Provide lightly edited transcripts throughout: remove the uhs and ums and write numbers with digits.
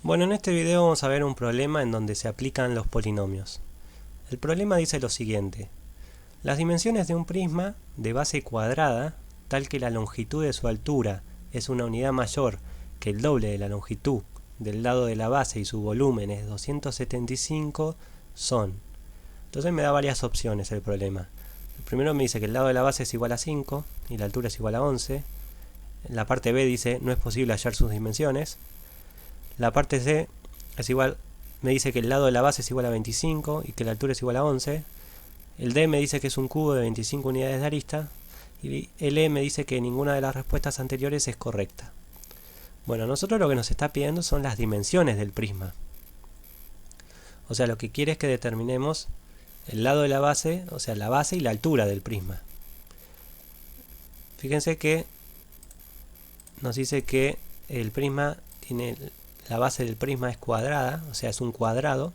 Bueno, en este video vamos a ver un problema en donde se aplican los polinomios. El problema dice lo siguiente: las dimensiones de un prisma de base cuadrada, tal que la longitud de su altura es una unidad mayor que el doble de la longitud del lado de la base y su volumen es 275, son. Entonces me da varias opciones el problema. El primero me dice que el lado de la base es igual a 5 y la altura es igual a 11. En la parte B dice no es posible hallar sus dimensiones. La parte C es igual, me dice que el lado de la base es igual a 25 y que la altura es igual a 11. El D me dice que es un cubo de 25 unidades de arista. Y el E me dice que ninguna de las respuestas anteriores es correcta. Bueno, a nosotros lo que nos está pidiendo son las dimensiones del prisma. O sea, lo que quiere es que determinemos el lado de la base, o sea, la base y la altura del prisma. Fíjense que nos dice que el prisma tiene... La base del prisma es cuadrada, o sea, es un cuadrado.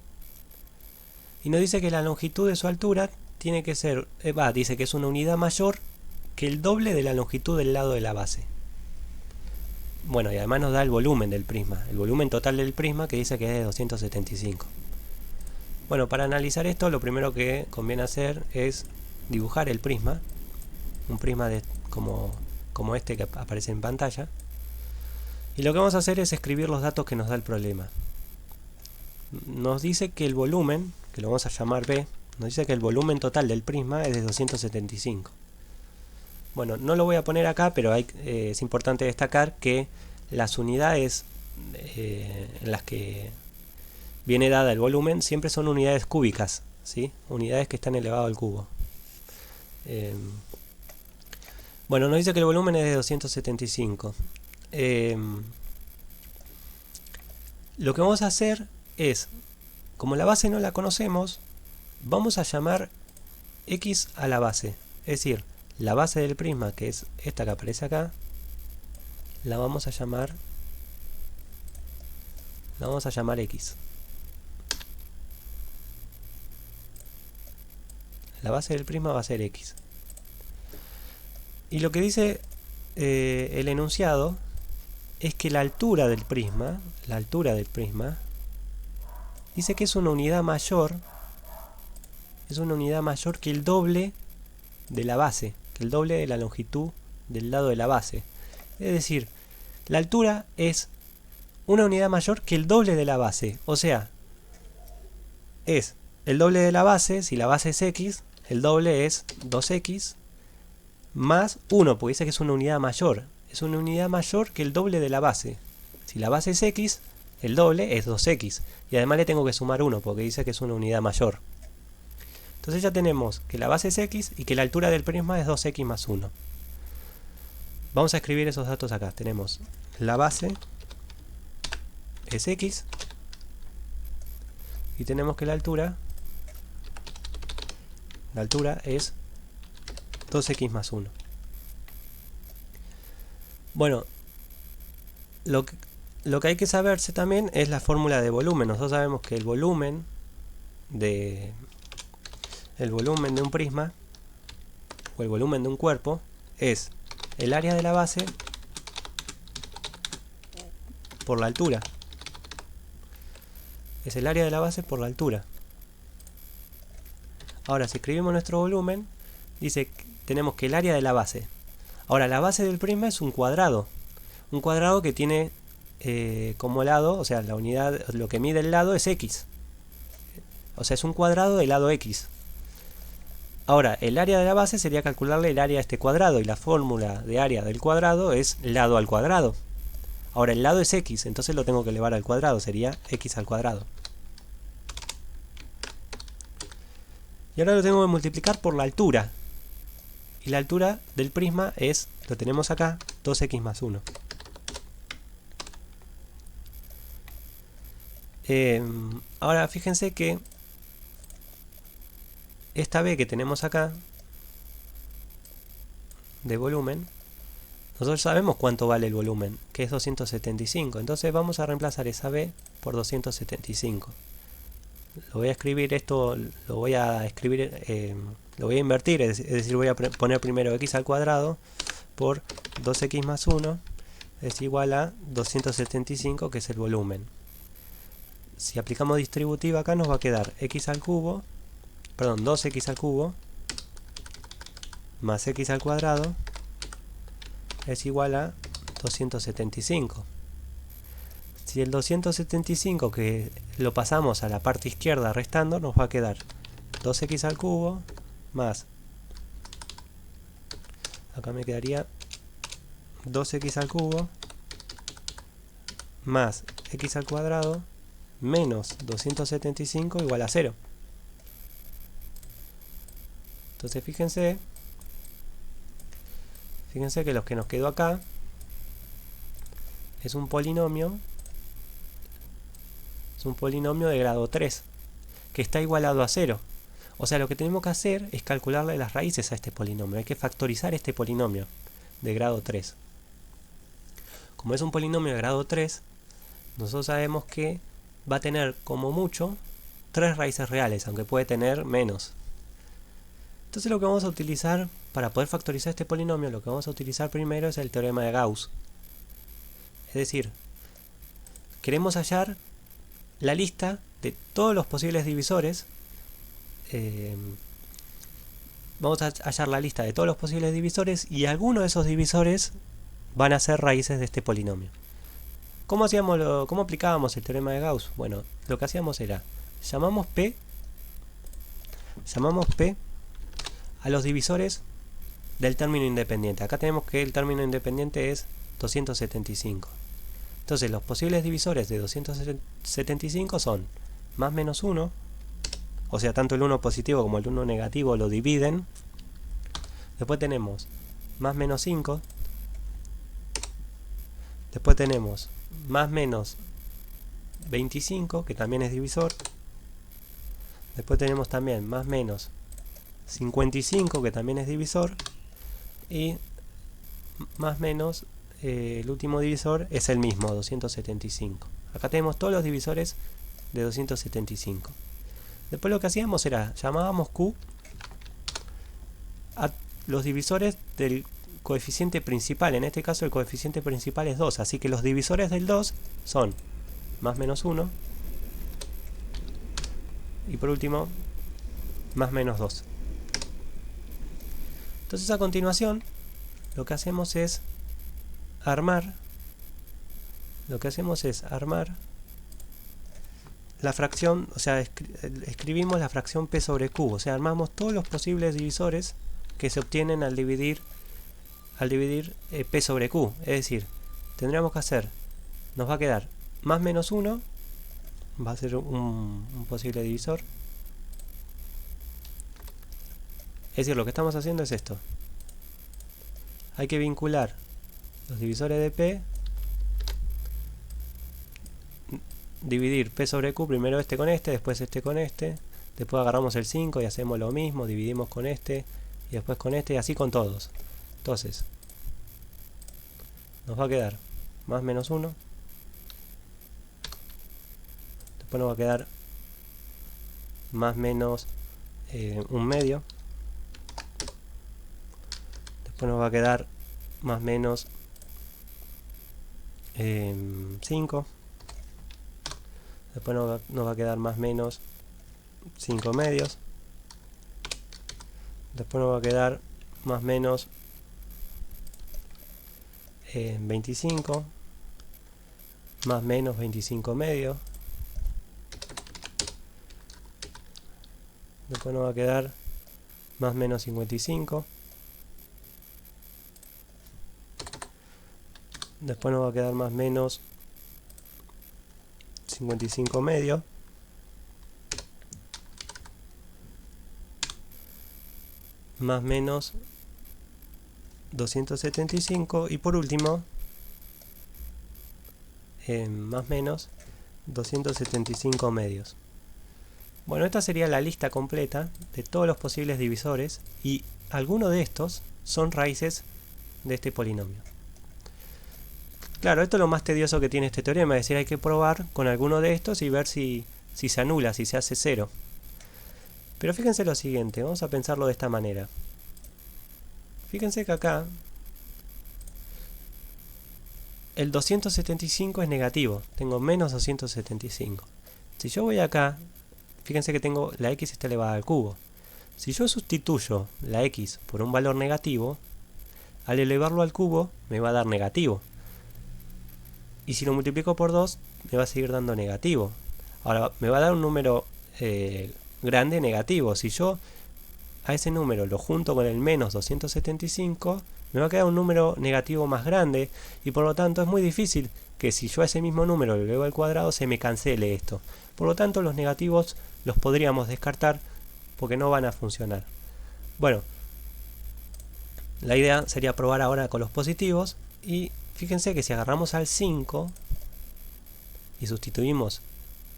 Y nos dice que la longitud de su altura tiene que ser, dice que es una unidad mayor que el doble de la longitud del lado de la base. Bueno, y además nos da el volumen del prisma, el volumen total del prisma, que dice que es de 275. Bueno, para analizar esto, lo primero que conviene hacer es dibujar el prisma. Un prisma como este que aparece en pantalla. Y lo que vamos a hacer es escribir los datos que nos da el problema. Nos dice que el volumen, que lo vamos a llamar B, nos dice que el volumen total del prisma es de 275. Bueno, no lo voy a poner acá, pero es importante destacar que las unidades en las que viene dada el volumen siempre son unidades cúbicas, ¿sí? Unidades que están elevado al cubo. Bueno, nos dice que el volumen es de 275. Lo que vamos a hacer es, como la base no la conocemos, vamos a llamar x a la base. Es decir, la base del prisma, que es esta que aparece acá, la vamos a llamar x. La base del prisma va a ser x. Y lo que dice el enunciado es que la altura del prisma, dice que es una unidad mayor que el doble de la base, que el doble de la longitud del lado de la base. Es decir, la altura es una unidad mayor que el doble de la base, o sea, es el doble de la base. Si la base es x, el doble es 2x más 1, porque dice que es una unidad mayor. Es una unidad mayor que el doble de la base. Si la base es x, el doble es 2x. Y además le tengo que sumar 1 porque dice que es una unidad mayor. Entonces ya tenemos que la base es x y que la altura del prisma es 2x más 1. Vamos a escribir esos datos acá. Tenemos la base es x y tenemos que la altura es 2x más 1. Bueno, lo que hay que saberse también es la fórmula de volumen. Nosotros sabemos que el volumen de un prisma o el volumen de un cuerpo es el área de la base por la altura. Es el área de la base por la altura. Ahora, si escribimos nuestro volumen, dice que tenemos que el área de la base. Ahora, la base del prisma es un cuadrado. Un cuadrado que tiene como lado, o sea, la unidad, lo que mide el lado es x. O sea, es un cuadrado de lado x. Ahora, el área de la base sería calcularle el área a este cuadrado. Y la fórmula de área del cuadrado es lado al cuadrado. Ahora, el lado es x, entonces lo tengo que elevar al cuadrado. Sería x al cuadrado. Y ahora lo tengo que multiplicar por la altura. Y la altura del prisma es, lo tenemos acá, 2x más 1. Ahora fíjense que esta b que tenemos acá, de volumen, nosotros sabemos cuánto vale el volumen, que es 275. Entonces vamos a reemplazar esa b por 275. Lo voy a escribir esto, lo voy a invertir, es decir, voy a poner primero x al cuadrado por 2x más 1 es igual a 275, que es el volumen. si aplicamos distributiva acá nos va a quedar x al cubo, perdón, 2x al cubo más x al cuadrado es igual a 275. Si el 275 que lo pasamos a la parte izquierda restando, nos va a quedar 2x al cubo más, acá me quedaría 2x al cubo más x al cuadrado menos 275 igual a 0. Entonces fíjense que lo que nos quedó acá es un polinomio de grado 3 que está igualado a 0. O sea, lo que tenemos que hacer es calcularle las raíces a este polinomio. Hay que factorizar este polinomio de grado 3. Como es un polinomio de grado 3, nosotros sabemos que va a tener como mucho 3 raíces reales, aunque puede tener menos. Entonces lo que vamos a utilizar para poder factorizar este polinomio, lo que vamos a utilizar primero es el teorema de Gauss. Es decir, queremos hallar la lista de todos los posibles divisores. Vamos a hallar la lista de todos los posibles divisores y algunos de esos divisores van a ser raíces de este polinomio. ¿Cómo aplicábamos el teorema de Gauss? Bueno, lo que hacíamos era, llamamos P a los divisores del término independiente. Acá tenemos que el término independiente es 275. Entonces los posibles divisores de 275 son más menos 1, o sea, tanto el 1 positivo como el 1 negativo lo dividen. Después tenemos más menos 5. Después tenemos más menos 25, que también es divisor. Después tenemos también más menos 55, que también es divisor. Y más menos, el último divisor es el mismo, 275. Acá tenemos todos los divisores de 275. Después lo que hacíamos era, llamábamos Q a los divisores del coeficiente principal. En este caso el coeficiente principal es 2, así que los divisores del 2 son más menos 1 y por último más menos 2. Entonces a continuación lo que hacemos es armar la fracción, o sea, escribimos la fracción P sobre Q, o sea, armamos todos los posibles divisores que se obtienen al dividir P sobre Q. Es decir, tendríamos que hacer, nos va a quedar más menos 1, va a ser un posible divisor. Es decir, lo que estamos haciendo es esto. Hay que vincular los divisores de P, dividir P sobre Q, primero este con este, después este con este, después agarramos el 5 y hacemos lo mismo, dividimos con este y después con este y así con todos. Entonces nos va a quedar más menos 1, después nos va a quedar más menos 1/2, después nos va a quedar más menos 5, después nos va a quedar más menos 5/2, después nos va a quedar más menos 25, más menos 25/2, después nos va a quedar más menos 55, después nos va a quedar más menos 55/2, más menos 275 y por último más menos 275/2. Bueno, esta sería la lista completa de todos los posibles divisores y algunos de estos son raíces de este polinomio. Claro, esto es lo más tedioso que tiene este teorema, es decir, hay que probar con alguno de estos y ver si se anula, si se hace 0. Pero fíjense lo siguiente, vamos a pensarlo de esta manera. Fíjense que acá el 275 es negativo, tengo menos 275. Si yo voy acá, fíjense que tengo la x está elevada al cubo. Si yo sustituyo la x por un valor negativo, al elevarlo al cubo me va a dar negativo. Y si lo multiplico por 2, me va a seguir dando negativo. Ahora, me va a dar un número grande negativo. Si yo a ese número lo junto con el menos 275, me va a quedar un número negativo más grande. Y por lo tanto es muy difícil que si yo a ese mismo número lo elevo al cuadrado, se me cancele esto. Por lo tanto, los negativos los podríamos descartar porque no van a funcionar. Bueno, la idea sería probar ahora con los positivos. Y fíjense que si agarramos al 5 y sustituimos,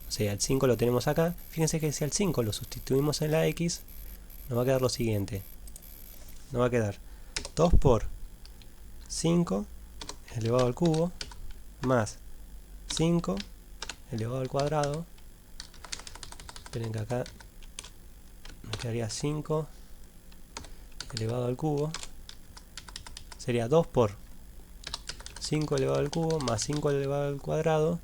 o sea, el 5 lo tenemos acá, fíjense que si al 5 lo sustituimos en la x, nos va a quedar lo siguiente. Nos va a quedar 2 por 5 elevado al cubo más 5 elevado al cuadrado. Esperen que acá nos quedaría 5 elevado al cubo. Sería 2 por 5 elevado al cubo más 5 elevado al cuadrado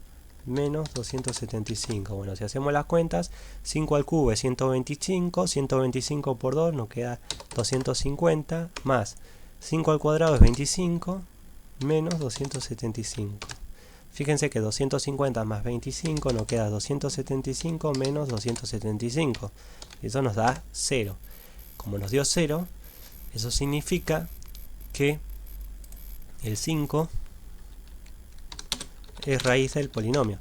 menos 275. Bueno, si hacemos las cuentas, 5 al cubo es 125, 125 por 2 nos queda 250, más 5 al cuadrado es 25, menos 275. Fíjense que 250 más 25 nos queda 275 menos 275. Y eso nos da 0. Como nos dio 0, eso significa que el 5 es raíz del polinomio.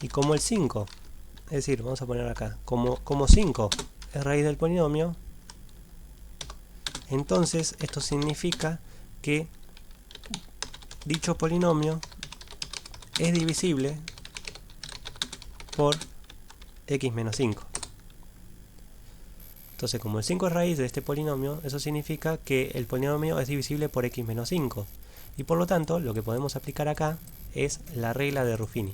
Y como el 5, es decir, vamos a poner acá, como 5 es raíz del polinomio, entonces esto significa que dicho polinomio es divisible por x menos 5. Entonces, como el 5 es raíz de este polinomio, eso significa que el polinomio es divisible por x menos 5. Y por lo tanto, lo que podemos aplicar acá es la regla de Ruffini.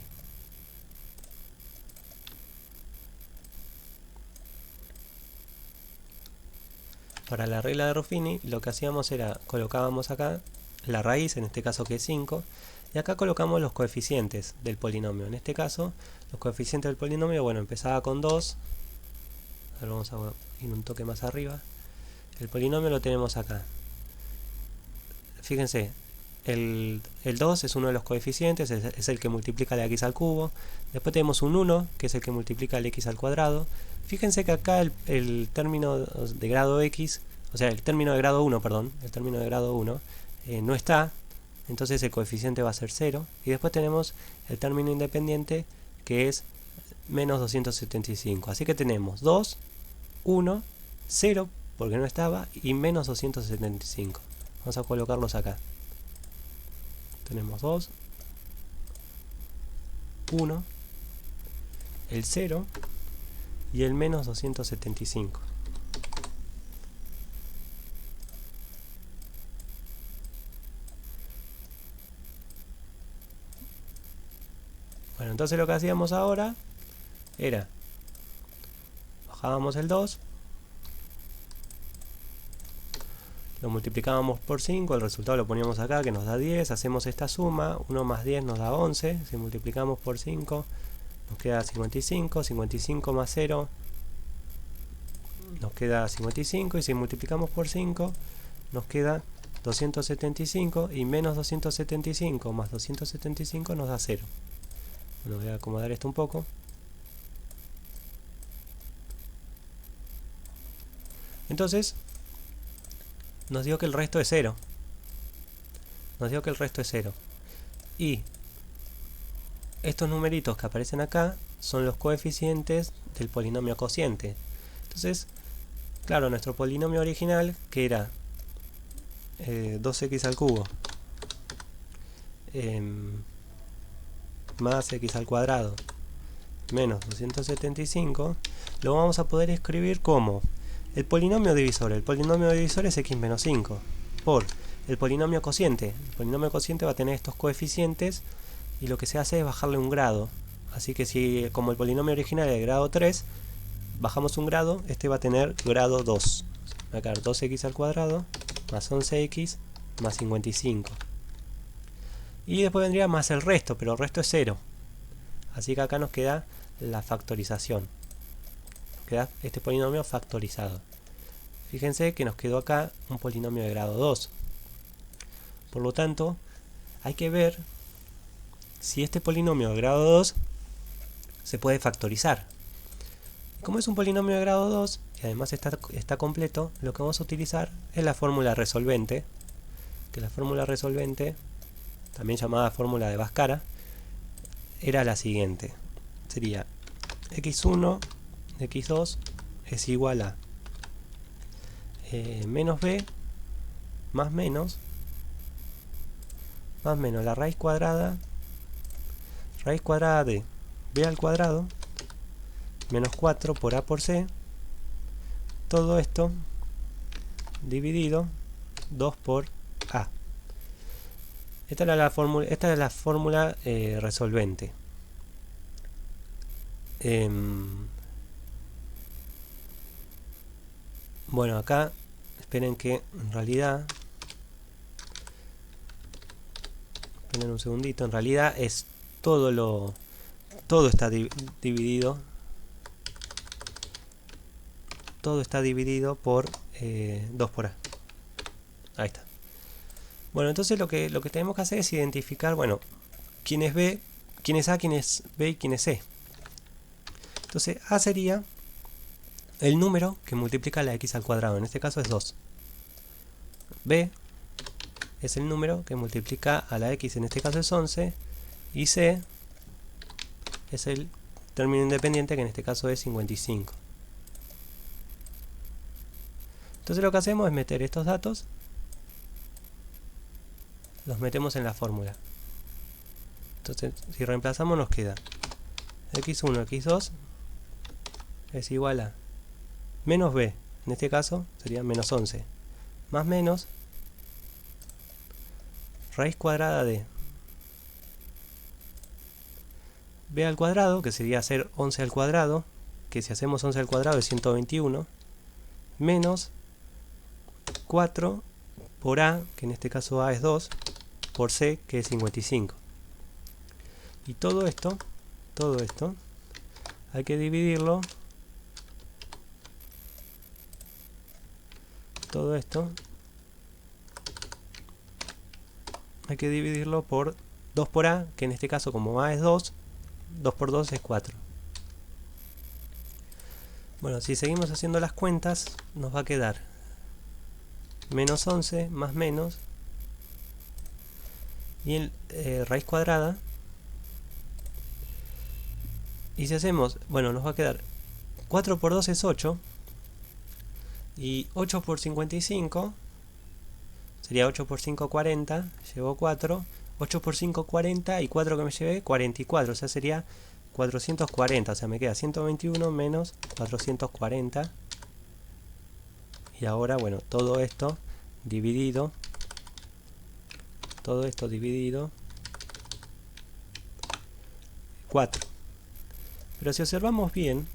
Para la regla de Ruffini, lo que hacíamos era, colocábamos acá la raíz, en este caso que es 5, y acá colocamos los coeficientes del polinomio. En este caso, los coeficientes del polinomio, bueno, empezaba con 2. Ahora vamos a ir un toque más arriba. El polinomio lo tenemos acá. Fíjense, el 2 es uno de los coeficientes, es el que multiplica la x al cubo. Después tenemos un 1, que es el que multiplica el x al cuadrado. Fíjense que acá el término de grado x, o sea, el término de grado 1, perdón, el término de grado 1 no está, entonces el coeficiente va a ser 0. Y después tenemos el término independiente, que es menos 275. Así que tenemos 2, 1, 0, porque no estaba, y menos 275. Vamos a colocarlos acá. Tenemos 2, 1, el 0 y el menos 275. Bueno, entonces lo que hacíamos ahora era, bajábamos el 2, lo multiplicábamos por 5, el resultado lo poníamos acá, que nos da 10, hacemos esta suma, 1 más 10 nos da 11, si multiplicamos por 5 nos queda 55, 55 más 0 nos queda 55, y si multiplicamos por 5 nos queda 275, y menos 275 más 275 nos da 0. Bueno, voy a acomodar esto un poco. Entonces, nos dio que el resto es 0. Nos dio que el resto es 0. Y estos numeritos que aparecen acá son los coeficientes del polinomio cociente. Entonces, claro, nuestro polinomio original, que era 2x al cubo más x al cuadrado menos 275, lo vamos a poder escribir como el polinomio divisor. El polinomio divisor es x menos 5 por el polinomio cociente. El polinomio cociente va a tener estos coeficientes y lo que se hace es bajarle un grado. Así que si, como el polinomio original es de grado 3, bajamos un grado, este va a tener grado 2. Va a quedar 2x al cuadrado más 11x más 55. Y después vendría más el resto, pero el resto es 0. Así que acá nos queda la factorización. Queda este polinomio factorizado. Fíjense que nos quedó acá un polinomio de grado 2. Por lo tanto, hay que ver si este polinomio de grado 2 se puede factorizar. Como es un polinomio de grado 2 y además está completo, lo que vamos a utilizar es la fórmula resolvente, que la fórmula resolvente, también llamada fórmula de Bhaskara, era la siguiente. Sería x1 de x2 es igual a menos b más menos la raíz cuadrada de b al cuadrado menos 4 por a por c, todo esto dividido 2 por a. Esta es la fórmula resolvente. Bueno, acá esperen que en realidad, esperen un segundito, en realidad es todo está dividido, todo está dividido por 2 por a. Ahí está. Bueno, entonces lo que tenemos que hacer es identificar, bueno, quién es b, quién es a, quién es b y quién es c. Entonces a sería el número que multiplica la x al cuadrado, en este caso es 2. B es el número que multiplica a la x, en este caso es 11. Y C es el término independiente, que en este caso es 55. Entonces lo que hacemos es meter estos datos, los metemos en la fórmula. Entonces si reemplazamos nos queda x1, x2 es igual a menos b, en este caso sería menos 11, más menos raíz cuadrada de b al cuadrado, que sería hacer 11 al cuadrado, que si hacemos 11 al cuadrado es 121, menos 4 por a, que en este caso a es 2, por c, que es 55. Y todo esto hay que dividirlo, por 2 por a, que en este caso como a es 2, 2 por 2 es 4. Bueno, si seguimos haciendo las cuentas, nos va a quedar menos 11 más menos, y el raíz cuadrada. Y si hacemos, bueno, nos va a quedar 4 por 2 es 8, y 8 por 55 sería 8 por 5, 40, llevo 4, 8 por 5, 40, y 4 que me llevé, 44, o sea sería 440, o sea me queda 121 menos 440. Y ahora, bueno, todo esto dividido 4. Pero si observamos bien,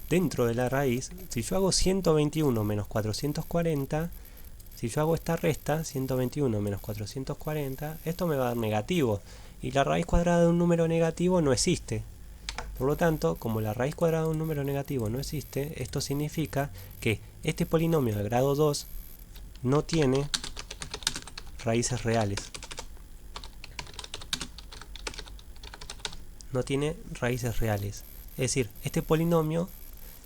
dentro de la raíz, si yo hago 121 menos 440, si yo hago esta resta, 121 menos 440, esto me va a dar negativo. Y la raíz cuadrada de un número negativo no existe. Por lo tanto, como la raíz cuadrada de un número negativo no existe, esto significa que este polinomio de grado 2 no tiene raíces reales. No tiene raíces reales. Es decir, este polinomio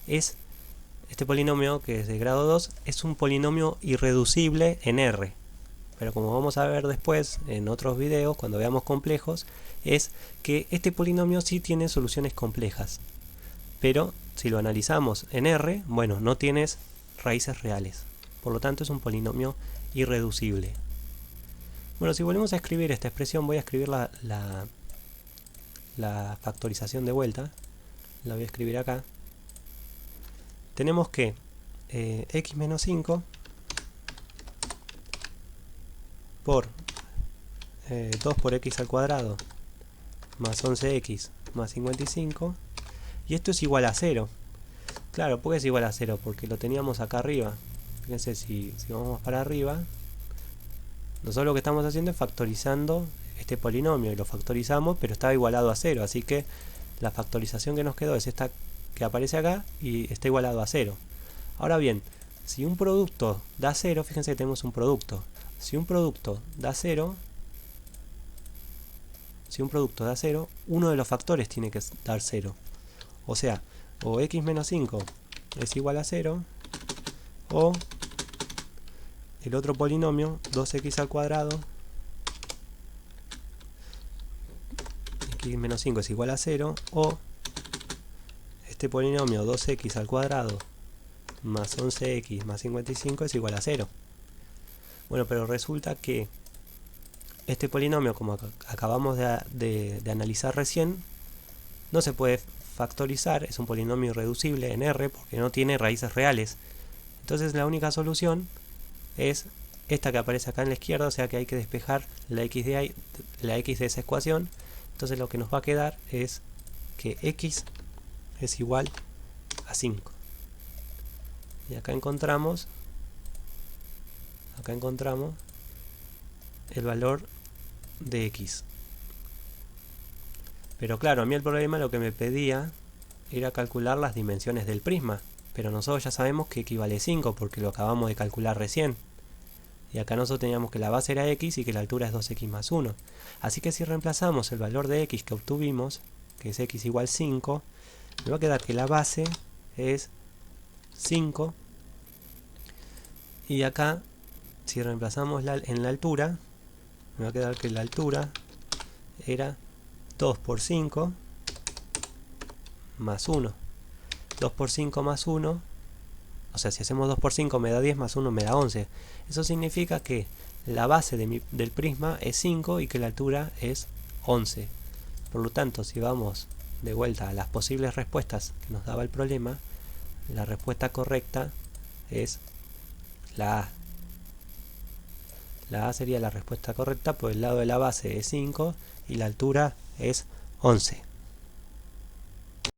que es de grado 2 es un polinomio irreducible en R. Pero como vamos a ver después en otros videos, cuando veamos complejos, es que este polinomio sí tiene soluciones complejas. Pero si lo analizamos en R, bueno, no tienes raíces reales. Por lo tanto es un polinomio irreducible. Bueno, si volvemos a escribir esta expresión, voy a escribir la factorización de vuelta. La voy a escribir acá. Tenemos que x menos 5 por 2 por x al cuadrado más 11x más 55, y esto es igual a 0. Claro, ¿por qué es igual a 0? Porque lo teníamos acá arriba. Fíjense, si vamos para arriba, Nosotros lo que estamos haciendo es factorizando este polinomio y lo factorizamos, pero estaba igualado a 0, así que la factorización que nos quedó es esta que aparece acá y está igualado a 0. Ahora bien, si un producto da 0, fíjense que tenemos un producto. Si un producto da 0, uno de los factores tiene que dar 0. O sea, o x menos 5 es igual a 0, o el otro polinomio, 2x al cuadrado, x menos 5 es igual a 0, o este polinomio 2x al cuadrado más 11x más 55 es igual a 0. Bueno, pero resulta que este polinomio, como acabamos de analizar recién, no se puede factorizar, es un polinomio irreducible en R porque no tiene raíces reales. Entonces la única solución es esta que aparece acá en la izquierda, o sea que hay que despejar la x de esa ecuación. Entonces lo que nos va a quedar es que x es igual a 5. Y acá encontramos el valor de x. Pero claro, a mí el problema lo que me pedía era calcular las dimensiones del prisma. Pero nosotros ya sabemos que equivale a 5 porque lo acabamos de calcular recién. Y acá nosotros teníamos que la base era x y que la altura es 2x más 1. Así que si reemplazamos el valor de x que obtuvimos, que es x igual 5, me va a quedar que la base es 5. Y acá, si reemplazamos en la altura, me va a quedar que la altura era 2 por 5 más 1. 2 por 5 más 1, o sea, si hacemos 2 por 5 me da 10 más 1 me da 11. Eso significa que la base del prisma es 5 y que la altura es 11. Por lo tanto, si vamos de vuelta a las posibles respuestas que nos daba el problema, la respuesta correcta es la A. La A sería la respuesta correcta, pues el lado de la base es 5 y la altura es 11.